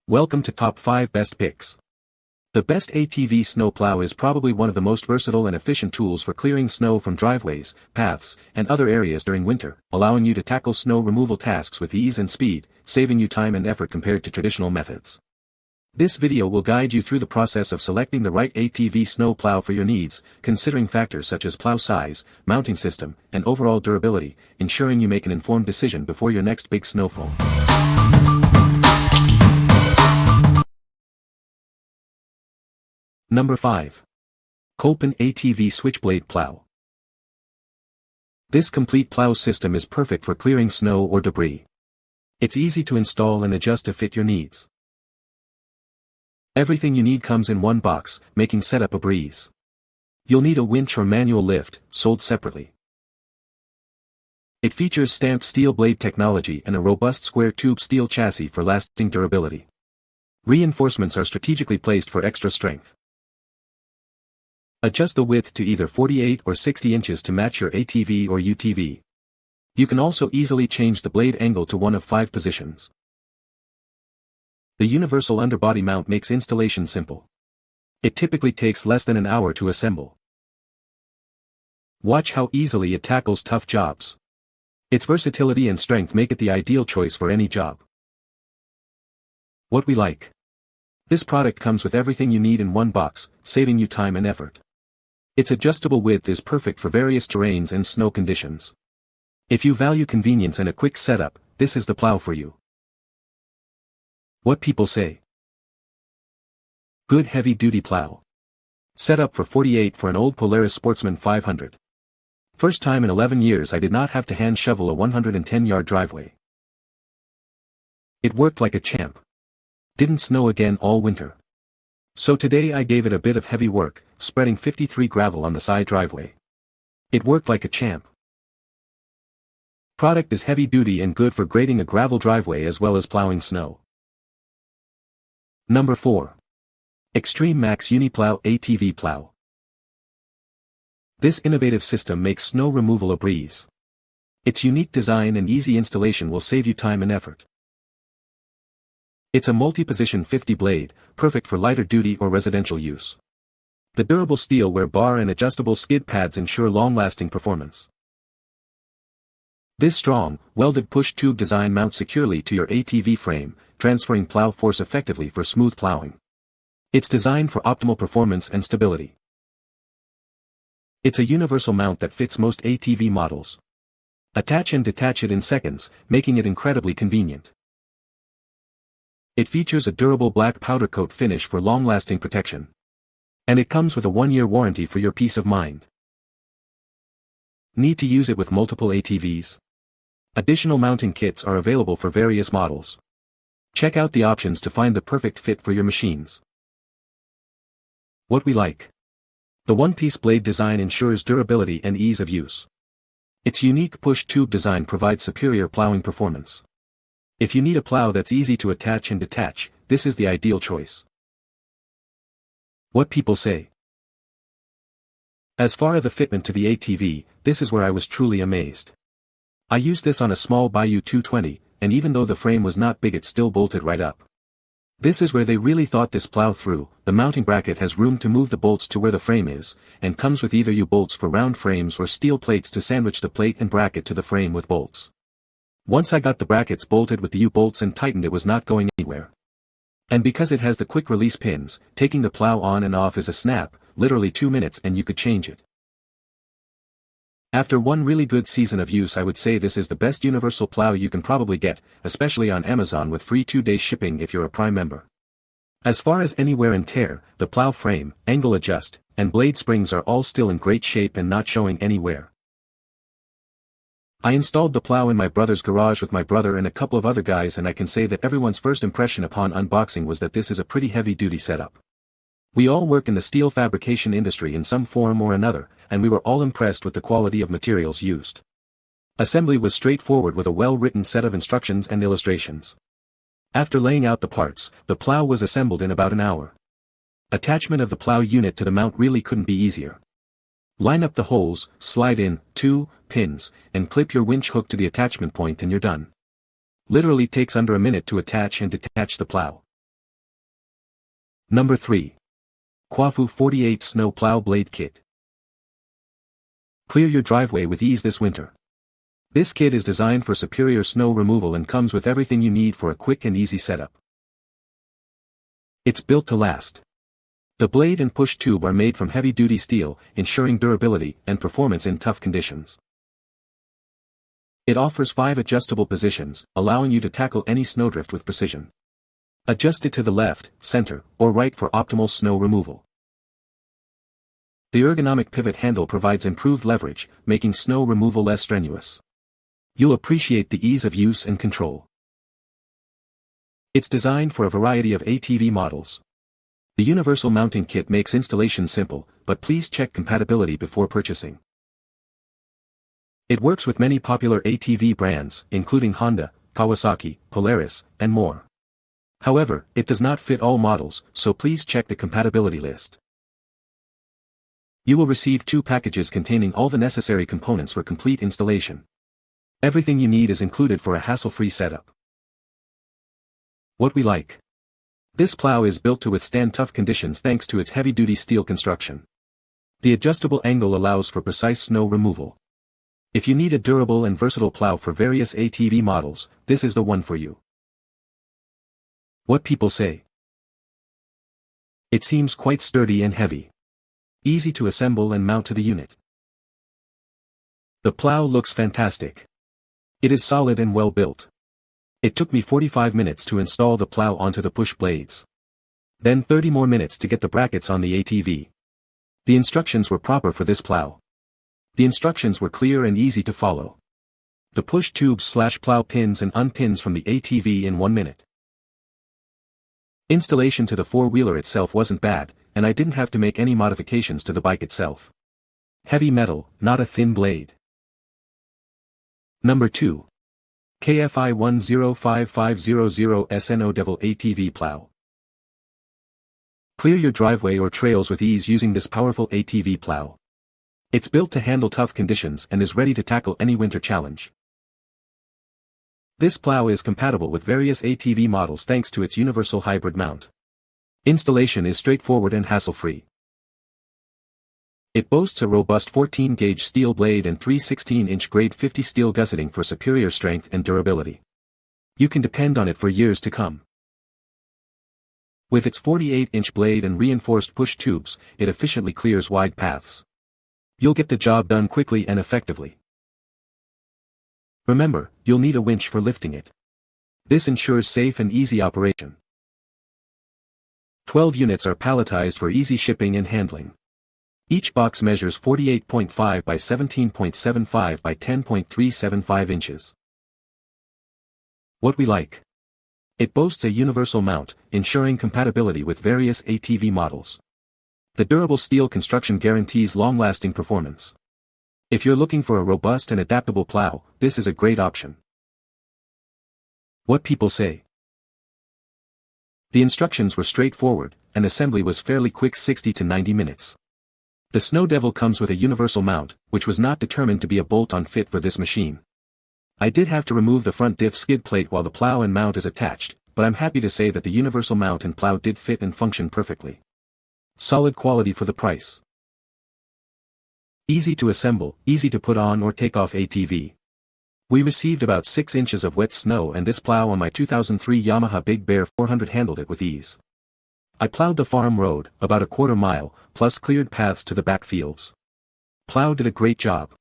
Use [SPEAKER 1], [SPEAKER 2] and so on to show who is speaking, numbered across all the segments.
[SPEAKER 1] Welcome to Top 5 Best Picks. The best ATV snow plow is probably one of the most versatile and efficient tools for clearing snow from driveways, paths, and other areas during winter, allowing you to tackle snow removal tasks with ease and speed, saving you time and effort compared to traditional methods. This video will guide you through the process of selecting the right ATV snow plow for your needs, considering factors such as plow size, mounting system, and overall durability, ensuring you make an informed decision before your next big snowfall. Number 5. Kolpin ATV Switchblade Plow. This complete plow system is perfect for clearing snow or debris. It's easy to install and adjust to fit your needs. Everything you need comes in one box, making setup a breeze. You'll need a winch or manual lift, sold separately. It features stamped steel blade technology and a robust square tube steel chassis for lasting durability. Reinforcements are strategically placed for extra strength. Adjust the width to either 48 or 60 inches to match your ATV or UTV. You can also easily change the blade angle to one of 5 positions. The universal underbody mount makes installation simple. It typically takes less than an hour to assemble. Watch how easily it tackles tough jobs. Its versatility and strength make it the ideal choice for any job. What we like. This product comes with everything you need in one box, saving you time and effort. Its adjustable width is perfect for various terrains and snow conditions. If you value convenience and a quick setup, this is the plow for you. What people say. Good heavy-duty plow. Set up for 48 for an old Polaris Sportsman 500. First time in 11 years I did not have to hand shovel a 110-yard driveway. It worked like a champ. Didn't snow again all winter. So today I gave it a bit of heavy work, spreading 53 gravel on the side driveway. It worked like a champ. Product is heavy-duty and good for grading a gravel driveway as well as plowing snow. Number 4. Extreme Max UniPlow ATV Plow. This innovative system makes snow removal a breeze. Its unique design and easy installation will save you time and effort. It's a multi-position 50 blade, perfect for lighter duty or residential use. The durable steel wear bar and adjustable skid pads ensure long-lasting performance. This strong, welded push tube design mounts securely to your ATV frame, transferring plow force effectively for smooth plowing. It's designed for optimal performance and stability. It's a universal mount that fits most ATV models. Attach and detach it in seconds, making it incredibly convenient. It features a durable black powder coat finish for long-lasting protection. And it comes with a 1-year warranty for your peace of mind. Need to use it with multiple ATVs? Additional mounting kits are available for various models. Check out the options to find the perfect fit for your machines. What we like. The one-piece blade design ensures durability and ease of use. Its unique push tube design provides superior plowing performance. If you need a plow that's easy to attach and detach, this is the ideal choice. What people say. As far as the fitment to the ATV, this is where I was truly amazed. I used this on a small Bayou 220, and even though the frame was not big it still bolted right up. This is where they really thought this plow through. The mounting bracket has room to move the bolts to where the frame is, and comes with either U-bolts for round frames or steel plates to sandwich the plate and bracket to the frame with bolts. Once I got the brackets bolted with the U-bolts and tightened it was not going anywhere. And because it has the quick release pins, taking the plow on and off is a snap, literally 2 minutes and you could change it. After one really good season of use I would say this is the best universal plow you can probably get, especially on Amazon with free 2-day shipping if you're a Prime member. As far as any wear and tear, the plow frame, angle adjust, and blade springs are all still in great shape and not showing any wear. I installed the plow in my brother's garage with my brother and a couple of other guys and I can say that everyone's first impression upon unboxing was that this is a pretty heavy-duty setup. We all work in the steel fabrication industry in some form or another, and we were all impressed with the quality of materials used. Assembly was straightforward with a well-written set of instructions and illustrations. After laying out the parts, the plow was assembled in about an hour. Attachment of the plow unit to the mount really couldn't be easier. Line up the holes, slide in 2 pins, and clip your winch hook to the attachment point and you're done. Literally takes under a minute to attach and detach the plow. Number 3. KUAFU 48 Snow Plow Blade Kit. Clear your driveway with ease this winter. This kit is designed for superior snow removal and comes with everything you need for a quick and easy setup. It's built to last. The blade and push tube are made from heavy-duty steel, ensuring durability and performance in tough conditions. It offers 5 adjustable positions, allowing you to tackle any snowdrift with precision. Adjust it to the left, center, or right for optimal snow removal. The ergonomic pivot handle provides improved leverage, making snow removal less strenuous. You'll appreciate the ease of use and control. It's designed for a variety of ATV models. The universal mounting kit makes installation simple, but please check compatibility before purchasing. It works with many popular ATV brands, including Honda, Kawasaki, Polaris, and more. However, it does not fit all models, so please check the compatibility list. You will receive 2 packages containing all the necessary components for complete installation. Everything you need is included for a hassle-free setup. What we like. This plow is built to withstand tough conditions thanks to its heavy-duty steel construction. The adjustable angle allows for precise snow removal. If you need a durable and versatile plow for various ATV models, this is the one for you. What people say. It seems quite sturdy and heavy. Easy to assemble and mount to the unit. The plow looks fantastic. It is solid and well built. It took me 45 minutes to install the plow onto the push blades. Then 30 more minutes to get the brackets on the ATV. The instructions were proper for this plow. The instructions were clear and easy to follow. The push tubes/plow pins and unpins from the ATV in 1 minute. Installation to the four-wheeler itself wasn't bad, and I didn't have to make any modifications to the bike itself. Heavy metal, not a thin blade. Number 2. KUAFU 105500 SNO-Devil ATV Plow. Clear your driveway or trails with ease using this powerful ATV plow. It's built to handle tough conditions and is ready to tackle any winter challenge. This plow is compatible with various ATV models thanks to its universal hybrid mount. Installation is straightforward and hassle-free. It boasts a robust 14-gauge steel blade and 3 16-inch grade 50 steel gusseting for superior strength and durability. You can depend on it for years to come. With its 48-inch blade and reinforced push tubes, it efficiently clears wide paths. You'll get the job done quickly and effectively. Remember, you'll need a winch for lifting it. This ensures safe and easy operation. 12 units are palletized for easy shipping and handling. Each box measures 48.5 by 17.75 by 10.375 inches. What we like. It boasts a universal mount, ensuring compatibility with various ATV models. The durable steel construction guarantees long-lasting performance. If you're looking for a robust and adaptable plow, this is a great option. What people say. The instructions were straightforward, and assembly was fairly quick, 60 to 90 minutes. The SNO-Devil comes with a universal mount, which was not determined to be a bolt-on fit for this machine. I did have to remove the front diff skid plate while the plow and mount is attached, but I'm happy to say that the universal mount and plow did fit and function perfectly. Solid quality for the price. Easy to assemble, easy to put on or take off ATV. We received about 6 inches of wet snow and this plow on my 2003 Yamaha Big Bear 400 handled it with ease. I plowed the farm road, about a quarter mile, plus cleared paths to the back fields. Plow did a great job.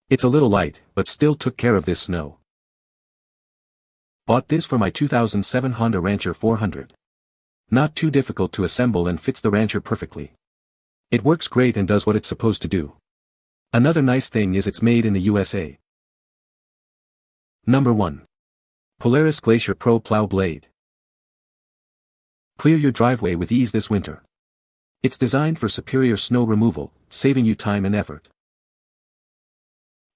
[SPEAKER 1] It's a little light, but still took care of this snow. Bought this for my 2007 Honda Rancher 400. Not too difficult to assemble and fits the Rancher perfectly. It works great and does what it's supposed to do. Another nice thing is it's made in the USA. Number 1. Polaris Glacier Pro Plow Blade. Clear your driveway with ease this winter. It's designed for superior snow removal, saving you time and effort.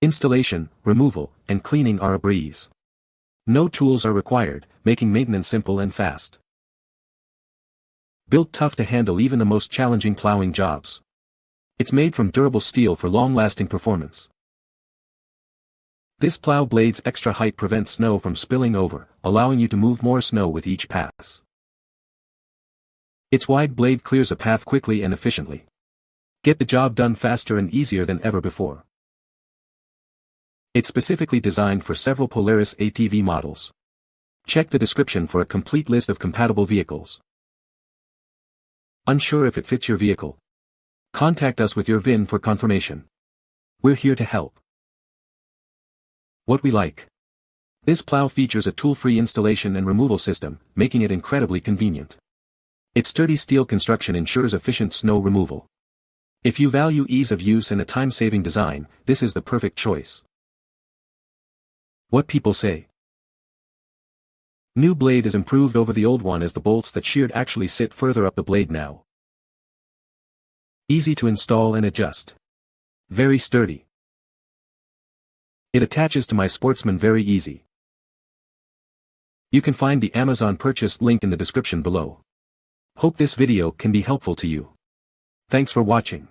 [SPEAKER 1] Installation, removal, and cleaning are a breeze. No tools are required, making maintenance simple and fast. Built tough to handle even the most challenging plowing jobs. It's made from durable steel for long-lasting performance. This plow blade's extra height prevents snow from spilling over, allowing you to move more snow with each pass. Its wide blade clears a path quickly and efficiently. Get the job done faster and easier than ever before. It's specifically designed for several Polaris ATV models. Check the description for a complete list of compatible vehicles. Unsure if it fits your vehicle? Contact us with your VIN for confirmation. We're here to help. What we like. This plow features a tool-free installation and removal system, making it incredibly convenient. Its sturdy steel construction ensures efficient snow removal. If you value ease of use and a time-saving design, this is the perfect choice. What people say. New blade is improved over the old one as the bolts that sheared actually sit further up the blade now. Easy to install and adjust. Very sturdy. It attaches to my Sportsman very easy. You can find the Amazon purchase link in the description below. Hope this video can be helpful to you. Thanks for watching.